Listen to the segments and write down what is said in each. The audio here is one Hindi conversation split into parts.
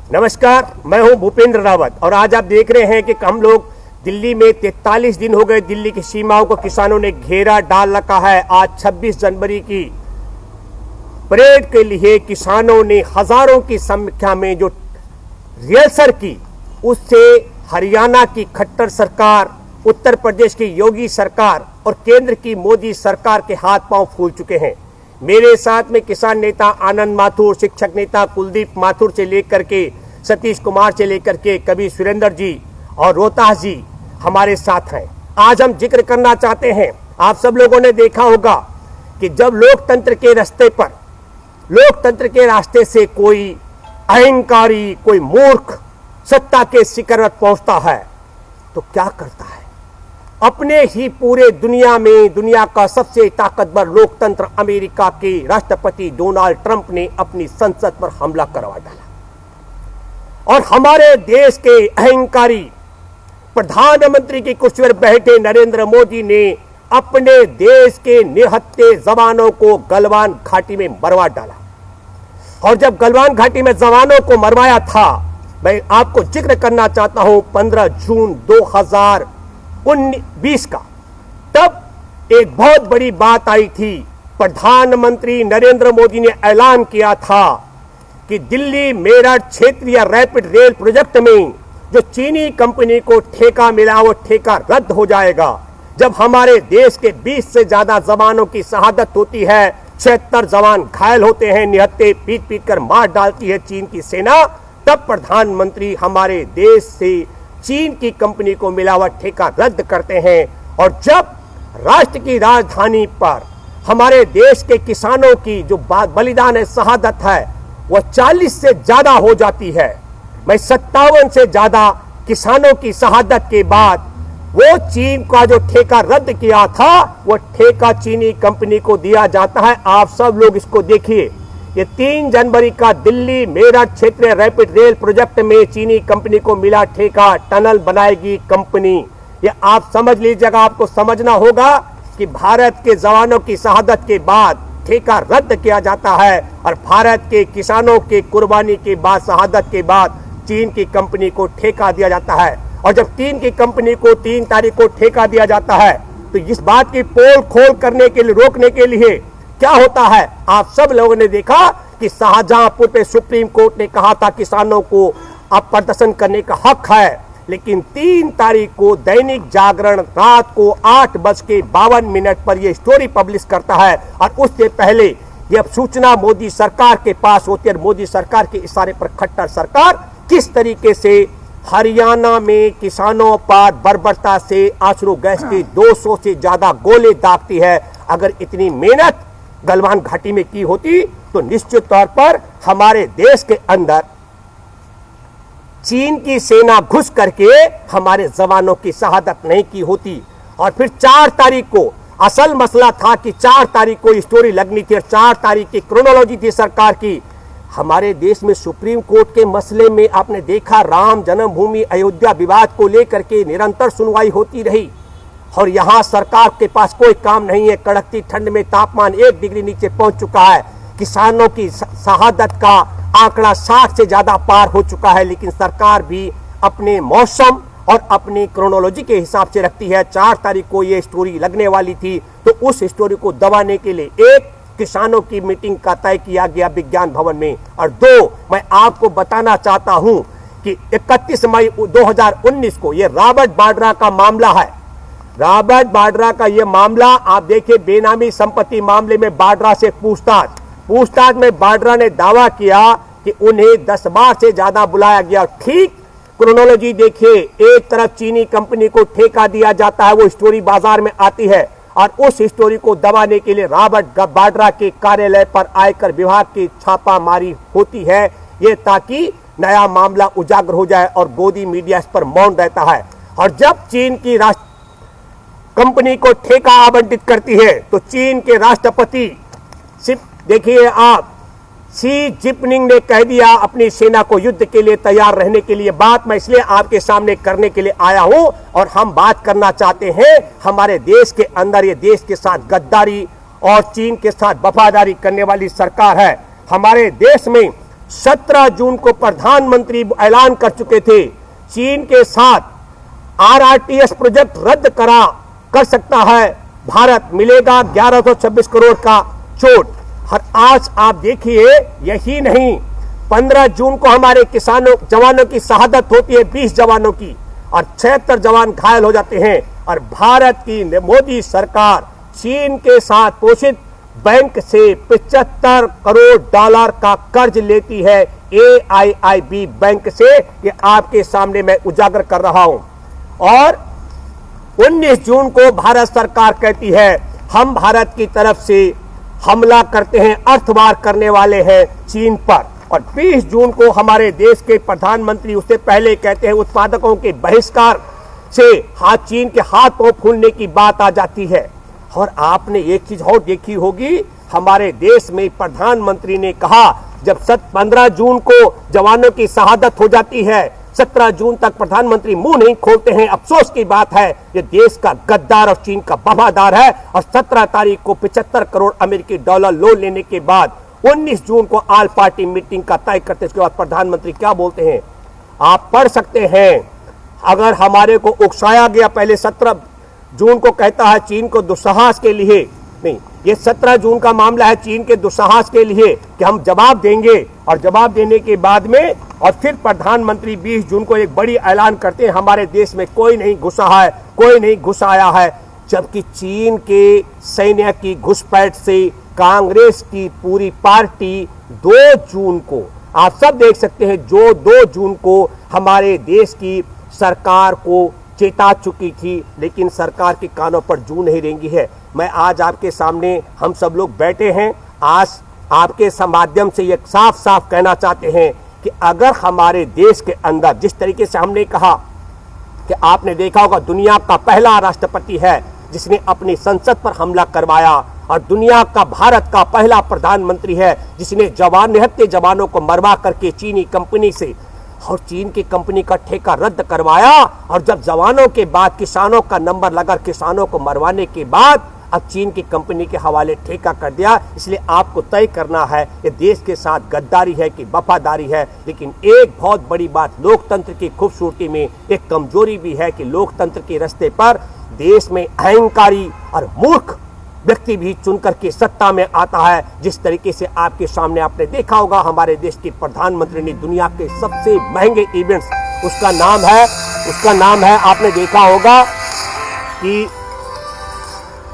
नमस्कार, मैं हूं भूपेंद्र रावत और आज आप देख रहे हैं कि हम लोग दिल्ली में 43 दिन हो गए दिल्ली की सीमाओं को किसानों ने घेरा डाल रखा है। आज 26 जनवरी की परेड के लिए किसानों ने हजारों की संख्या में जो रिहर्सल की, उससे हरियाणा की खट्टर सरकार, उत्तर प्रदेश की योगी सरकार और केंद्र की मोदी सरकार के हाथ पांव फूल चुके हैं। मेरे साथ में किसान नेता आनंद माथुर, शिक्षक नेता कुलदीप माथुर से लेकर के सतीश कुमार से लेकर के कवि सुरेंद्र जी और रोहतास जी हमारे साथ हैं। आज हम जिक्र करना चाहते हैं, आप सब लोगों ने देखा होगा कि जब लोकतंत्र के रास्ते पर, लोकतंत्र के रास्ते से कोई अहंकारी, कोई मूर्ख सत्ता के शिखर पर पहुंचता है तो क्या करता है? अपने ही पूरे दुनिया में दुनिया का सबसे ताकतवर लोकतंत्र अमेरिका के राष्ट्रपति डोनाल्ड ट्रंप ने अपनी संसद पर हमला करवा डाला और हमारे देश के अहंकारी प्रधानमंत्री की कुर्सी पर बैठे नरेंद्र मोदी ने अपने देश के निहत्थे जवानों को गलवान घाटी में मरवा डाला। और जब गलवान घाटी में जवानों को मरवाया था, मैं आपको जिक्र करना चाहता हूं 15 जून 2020 का, तब एक बहुत बड़ी बात आई थी। प्रधानमंत्री नरेंद्र मोदी ने ऐलान किया था कि दिल्ली मेरठ क्षेत्रीय रैपिड रेल प्रोजेक्ट में जो चीनी कंपनी को ठेका मिला वो ठेका रद्द हो जाएगा। जब हमारे देश के 20 से ज्यादा जवानों की शहादत होती है, 76 जवान घायल होते हैं, निहत्थे पीट पीट कर मार डालती है चीन की सेना, तब प्रधानमंत्री हमारे देश से चीन की कंपनी को मिला हुआ ठेका रद्द करते हैं। और जब राष्ट्र की राजधानी पर हमारे देश के किसानों की जो बलिदान है, शहादत है, वह 40 से ज्यादा हो जाती है। मैं 57 से ज्यादा किसानों की शहादत के बाद वो चीन का जो ठेका रद्द किया था, वो ठेका चीनी कंपनी को दिया जाता है। आप सब लोग इसको देखिए, ये 3 जनवरी का दिल्ली मेरठ क्षेत्रीय रैपिड रेल प्रोजेक्ट में चीनी कंपनी को मिला ठेका, टनल बनाएगी कंपनी। ये आप समझ लीजिएगा, आपको समझना होगा कि भारत के जवानों की शहादत के बाद ठेका रद्द किया जाता है और भारत के किसानों के कुर्बानी के बाद, शहादत के बाद चीन की कंपनी को ठेका दिया जाता है। और जब चीन की कंपनी को 3 तारीख को ठेका दिया जाता है तो इस बात की पोल खोल करने के लिए, रोकने के लिए क्या होता है? आप सब लोगों ने देखा कि शाहजहांपुर पे सुप्रीम कोर्ट ने कहा था किसानों को अब प्रदर्शन करने का हक है, लेकिन 3 तारीख को दैनिक जागरण रात को 8:52 पर यह स्टोरी पब्लिश करता है और उससे पहले यह सूचना मोदी सरकार के पास होती है। मोदी सरकार के इशारे पर खट्टर सरकार किस तरीके से हरियाणा में किसानों पर बर्बरता से आंसू गैस के 200 से ज्यादा गोले दागती है। अगर इतनी मेहनत गलवान घाटी में की होती तो निश्चित तौर पर हमारे देश के अंदर चीन की सेना घुस करके हमारे जवानों की शहादत नहीं की होती। और फिर 4 तारीख को असल मसला था कि 4 तारीख को स्टोरी लगनी थी और 4 तारीख की क्रोनोलॉजी थी सरकार की। हमारे देश में सुप्रीम कोर्ट के मसले में आपने देखा, राम जन्मभूमि अयोध्या विवाद को लेकर के निरंतर सुनवाई होती रही और यहां सरकार के पास कोई काम नहीं है। कड़कती ठंड में तापमान 1 डिग्री नीचे पहुंच चुका है। किसानों की शहादत का आंकड़ा 60 से ज्यादा पार हो चुका है, लेकिन सरकार भी अपने मौसम और अपनी क्रोनोलॉजी के हिसाब से रखती है। 4 तारीख को ये स्टोरी लगने वाली थी तो उस स्टोरी को दबाने के लिए एक किसानों की मीटिंग का तय किया गया विज्ञान भवन में, और 2 मैं आपको बताना चाहता हूं कि 31 मई 2019 को ये रॉबर्ट वाड्रा का मामला है। रॉबर्ट वाड्रा का ये मामला आप देखिए, बेनामी संपत्ति मामले में वाड्रा से पूछताछ में वाड्रा ने दावा किया कि उन्हें 10 बार से ज्यादा बुलाया गया। ठीक क्रोनोलॉजी देखिए, एक तरफ चीनी कंपनी को ठेका दिया जाता है, वो स्टोरी बाजार में आती है और उस स्टोरी को दबाने के लिए रॉबर्ट वाड्रा के कार्यालय पर आयकर विभाग की छापामारी होती है, ये ताकि नया मामला उजागर हो जाए और गोदी मीडिया इस पर मौन रहता है। और जब चीन की कंपनी को ठेका आवंटित करती है तो चीन के राष्ट्रपति देखिए आप, शी जिनपिंग ने कह दिया अपनी सेना को युद्ध के लिए तैयार रहने के लिए। बात मैं इसलिए आपके सामने करने के लिए आया हूं और हम बात करना चाहते हैं हमारे देश के अंदर ये देश के साथ गद्दारी और चीन के साथ वफादारी करने वाली सरकार है। हमारे देश में 17 जून को प्रधानमंत्री ऐलान कर चुके थे चीन के साथ आरआरटीएस प्रोजेक्ट रद्द कर सकता है भारत, मिलेगा 1126 करोड़ का चोट। और आज आप देखिए, यही नहीं, 15 जून को हमारे जवानों की शहादत होती है, 20 जवानों की, और 76 जवान घायल हो जाते हैं। और भारत की मोदी सरकार चीन के साथ पोषित बैंक से 75 करोड़ डॉलर का कर्ज लेती है, AIIB बैंक से। ये आपके सामने मैं उजागर कर रहा हूं। और 19 जून को भारत सरकार कहती है हम भारत की तरफ से हमला करते हैं, अर्थवार करने वाले हैं चीन पर। और 20 जून को हमारे देश के प्रधानमंत्री उससे पहले कहते हैं उत्पादकों के बहिष्कार से चीन के हाथ पांव फूलने की बात आ जाती है। और आपने एक चीज और देखी होगी, हमारे देश में प्रधानमंत्री ने कहा जब 15 जून को जवानों की शहादत हो जाती है, 17 जून तक प्रधानमंत्री मुंह नहीं खोलते हैं। अफसोस की बात है, ये देश का गद्दार और चीन का वफादार है। और 17 तारीख को 75 करोड़ अमेरिकी डॉलर लोन लेने के बाद 19 जून को ऑल पार्टी मीटिंग का तय करते, उसके बाद प्रधानमंत्री क्या बोलते हैं आप पढ़ सकते हैं। अगर हमारे को उकसाया गया, पहले 17 जून को कहता है चीन को दुस्साहस के लिए, नहीं, ये 17 जून का मामला है चीन के दुस्साहस के लिए कि हम जवाब देंगे। और जवाब देने के बाद में और फिर प्रधानमंत्री 20 जून को एक बड़ी ऐलान करते हैं हमारे देश में कोई नहीं घुसा है, कोई नहीं घुस आया है। जबकि चीन के सैन्य की घुसपैठ से कांग्रेस की पूरी पार्टी 2 जून को, आप सब देख सकते हैं, जो 2 जून को हमारे देश की सरकार को चेता चुकी थी, लेकिन सरकार के कानों पर जू नहीं रेंगी है। मैं आज आपके सामने हम सब लोग बैठे हैं, आज आपके माध्यम से ये साफ साफ कहना चाहते हैं कि अगर हमारे देश के अंदर जिस तरीके से हमने कहा कि आपने देखा होगा दुनिया का पहला राष्ट्रपति है जिसने अपनी संसद पर हमला करवाया, और दुनिया का भारत का पहला प्रधानमंत्री है जिसने निहत्थे जवानों को मरवा करके चीनी कंपनी से और चीन की कंपनी का ठेका रद्द करवाया। और जब जवानों के बाद किसानों का नंबर लगा, किसानों को मरवाने के बाद अब चीन की कंपनी के हवाले ठेका कर दिया। इसलिए आपको तय करना है ये देश के साथ गद्दारी है कि वफादारी है। लेकिन एक बहुत बड़ी बात लोकतंत्र की खूबसूरती में एक कमजोरी भी है कि लोकतंत्र के रास्ते पर देश में अहंकारी और मूर्ख व्यक्ति भी चुनकर के सत्ता में आता है। जिस तरीके से आपके सामने आपने देखा होगा हमारे देश के प्रधानमंत्री ने दुनिया के सबसे महंगे इवेंट्स, उसका नाम है आपने देखा होगा कि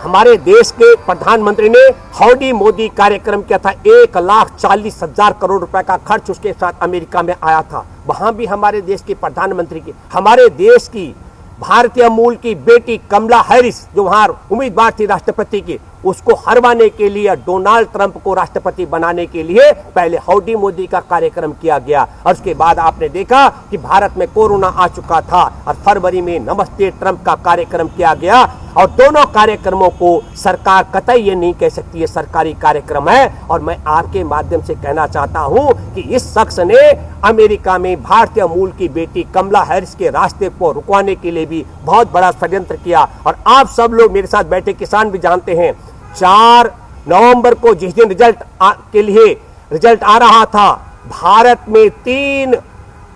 हमारे देश के प्रधानमंत्री ने हाउडी मोदी कार्यक्रम किया था, 1,40,000 करोड़ रुपए का खर्च उसके साथ अमेरिका में आया था। वहां भी हमारे देश के प्रधानमंत्री की, हमारे देश की भारतीय मूल की बेटी कमला हैरिस जो वहां उम्मीदवार थी राष्ट्रपति की, उसको हरवाने के लिए डोनाल्ड ट्रंप को राष्ट्रपति बनाने के लिए पहले हाउडी मोदी का कार्यक्रम किया गया। और उसके बाद आपने देखा कि भारत में कोरोना आ चुका था और फरवरी में नमस्ते ट्रंप का कार्यक्रम किया गया। और दोनों कार्यक्रमों को सरकार कतई ये नहीं कह सकती है सरकारी कार्यक्रम है। और मैं आपके माध्यम से कहना चाहता हूं कि इस शख्स ने अमेरिका में भारतीय मूल की बेटी कमला हैरिस के रास्ते को रुकवाने के लिए भी बहुत बड़ा षड्यंत्र किया। और आप सब लोग मेरे साथ बैठे किसान भी जानते हैं, 4 नवंबर को जिस दिन रिजल्ट आ रहा था, भारत में 3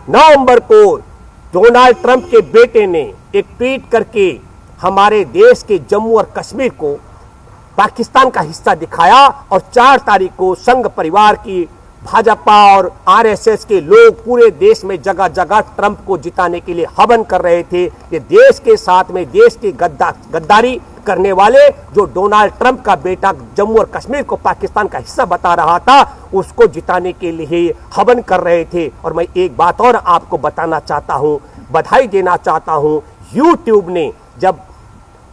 नवंबर को डोनाल्ड ट्रंप के बेटे ने एक ट्वीट करके हमारे देश के जम्मू और कश्मीर को पाकिस्तान का हिस्सा दिखाया। और 4 तारीख को संघ परिवार की भाजपा और आरएसएस के लोग पूरे देश में जगह जगह ट्रंप को जिताने के लिए हवन कर रहे थे। ये देश के साथ में देश की गद्दारी करने वाले जो डोनाल्ड ट्रंप का बेटा जम्मू और कश्मीर को पाकिस्तान का हिस्सा बता रहा था, उसको जिताने के लिए हवन कर रहे थे। और मैं एक बात और आपको बताना चाहता हूं, बधाई देना चाहता हूं, यूट्यूब ने जब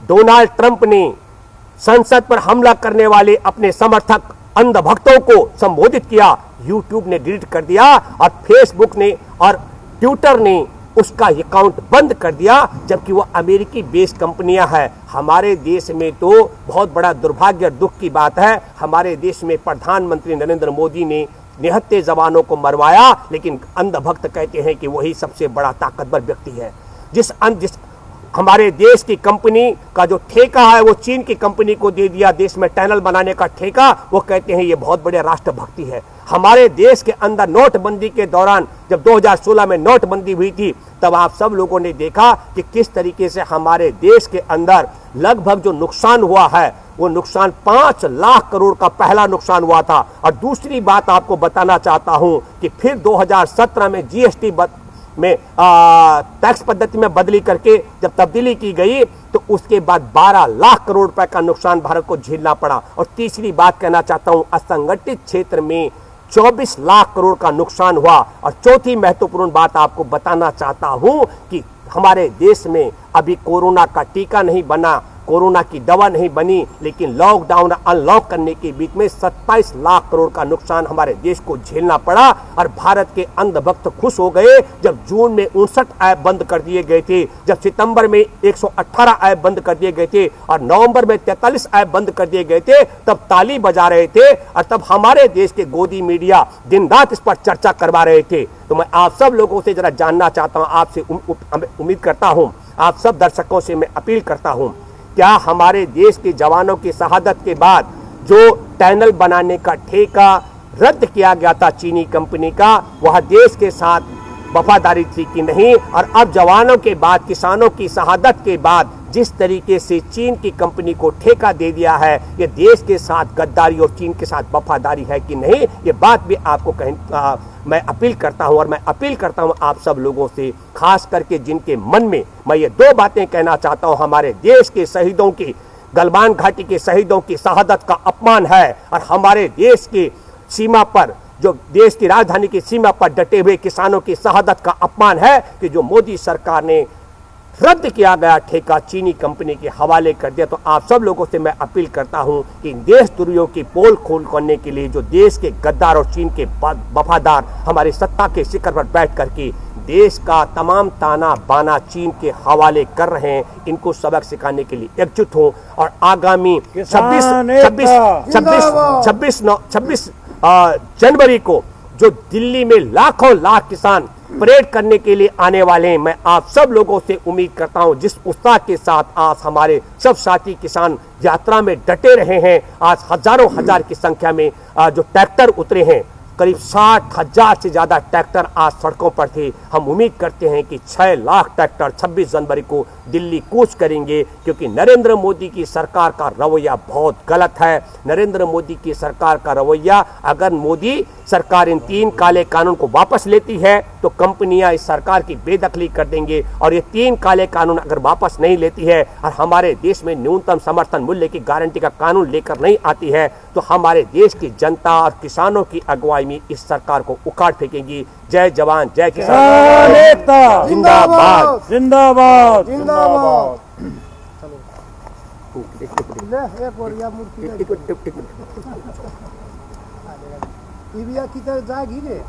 डोनाल्ड ट्रंप ने संसद पर हमला करने वाले अपने समर्थक अंधभक्तों को संबोधित किया, यूट्यूब ने डिलीट कर दिया और फेसबुक ने और ट्विटर ने उसका अकाउंट बंद कर दिया, जबकि वो अमेरिकी बेस्ड कंपनियां हैं। हमारे देश में तो बहुत बड़ा दुर्भाग्य और दुख की बात है, हमारे देश में प्रधानमंत्री नरेंद्र मोदी ने निहत्थे जवानों को मरवाया, लेकिन अंधभक्त कहते हैं कि वही सबसे बड़ा ताकतवर व्यक्ति है। जिस हमारे देश की कंपनी का जो ठेका है वो चीन की कंपनी को दे दिया, देश में टनल बनाने का ठेका, वो कहते हैं ये बहुत बड़े राष्ट्रभक्ति है। हमारे देश के अंदर नोटबंदी के दौरान जब 2016 में नोटबंदी हुई थी, तब आप सब लोगों ने देखा कि किस तरीके से हमारे देश के अंदर लगभग जो नुकसान हुआ है वो नुकसान 5 लाख करोड़ का पहला नुकसान हुआ था। और दूसरी बात आपको बताना चाहता हूं कि फिर 2017 में जीएसटी में टैक्स पद्धति में बदली करके जब तब्दीली की गई तो उसके बाद 12 लाख करोड़ रुपए का नुकसान भारत को झेलना पड़ा। और तीसरी बात कहना चाहता हूं, असंगठित क्षेत्र में 24 लाख करोड़ का नुकसान हुआ। और चौथी महत्वपूर्ण बात आपको बताना चाहता हूं कि हमारे देश में अभी कोरोना का टीका नहीं बना, कोरोना की दवा नहीं बनी, लेकिन लॉकडाउन अनलॉक करने के बीच में 27 लाख करोड़ का नुकसान हमारे देश को झेलना पड़ा। और भारत के अंधभक्त खुश हो गए जब जून में 59 ऐप बंद कर दिए गए थे, जब सितंबर में 118 ऐप बंद कर दिए गए थे और नवंबर में 43 ऐप बंद कर दिए गए थे, तब ताली बजा रहे थे और तब हमारे देश के गोदी मीडिया दिन रात इस पर चर्चा करवा रहे थे। तो मैं आप सब लोगों से जरा जानना चाहता हूं, आपसे उम्मीद करता हूं, आप सब दर्शकों से मैं अपील करता हूं, क्या हमारे देश के जवानों की शहादत के बाद जो टनल बनाने का ठेका रद्द किया गया था चीनी कंपनी का, वह देश के साथ वफादारी थी कि नहीं? और अब जवानों के बाद, किसानों की शहादत के बाद जिस तरीके से चीन की कंपनी को ठेका दे दिया है, ये देश के साथ गद्दारी और चीन के साथ वफादारी है कि नहीं? ये बात भी आपको मैं अपील करता हूं। और मैं अपील करता हूं आप सब लोगों से, खास करके जिनके मन में मैं ये 2 बातें कहना चाहता हूं। हमारे देश के शहीदों की, गलवान घाटी के शहीदों की शहादत का अपमान है और हमारे देश की सीमा पर, जो देश की राजधानी की सीमा पर डटे हुए किसानों की शहादत का अपमान है कि जो मोदी सरकार ने रद्द किया गया ठेका चीनी कंपनी के हवाले कर दिया। तो आप सब लोगों से मैं अपील करता हूं कि देशद्रोहियों की पोल खोल करने के लिए जो देश के गद्दार और चीन के वफादार हमारी सत्ता के शिखर पर बैठ करके देश का तमाम ताना बाना चीन के हवाले कर रहे हैं, इनको सबक सिखाने के लिए एकजुट हो। और आगामी 26 जनवरी को जो दिल्ली में लाखों लाख किसान परेड करने के लिए आने वाले हैं, मैं आप सब लोगों से उम्मीद करता हूं जिस उत्साह के साथ आज हमारे सब साथी किसान यात्रा में डटे रहे हैं, आज हजारों हजार की संख्या में जो ट्रैक्टर उतरे हैं, करीब 60,000 से ज्यादा ट्रैक्टर आज सड़कों पर थे। हम उम्मीद करते हैं कि 6 लाख ट्रैक्टर 26 जनवरी को दिल्ली कूच करेंगे, क्योंकि नरेंद्र मोदी की सरकार का रवैया बहुत गलत है। नरेंद्र मोदी की सरकार का रवैया, अगर मोदी सरकार इन 3 काले कानून को वापस लेती है तो कंपनियां इस सरकार की बेदखली कर देंगे। और ये 3 काले कानून अगर वापस नहीं लेती है और हमारे देश में न्यूनतम समर्थन मूल्य की गारंटी का कानून लेकर नहीं आती है, तो हमारे देश की जनता और किसानों की अगुवाई में इस सरकार को उखाड़ फेंकेंगी। जय जवान जय किसान, जिंदाबाद जिंदाबाद जिंदाबाद। की तरह जागी रे।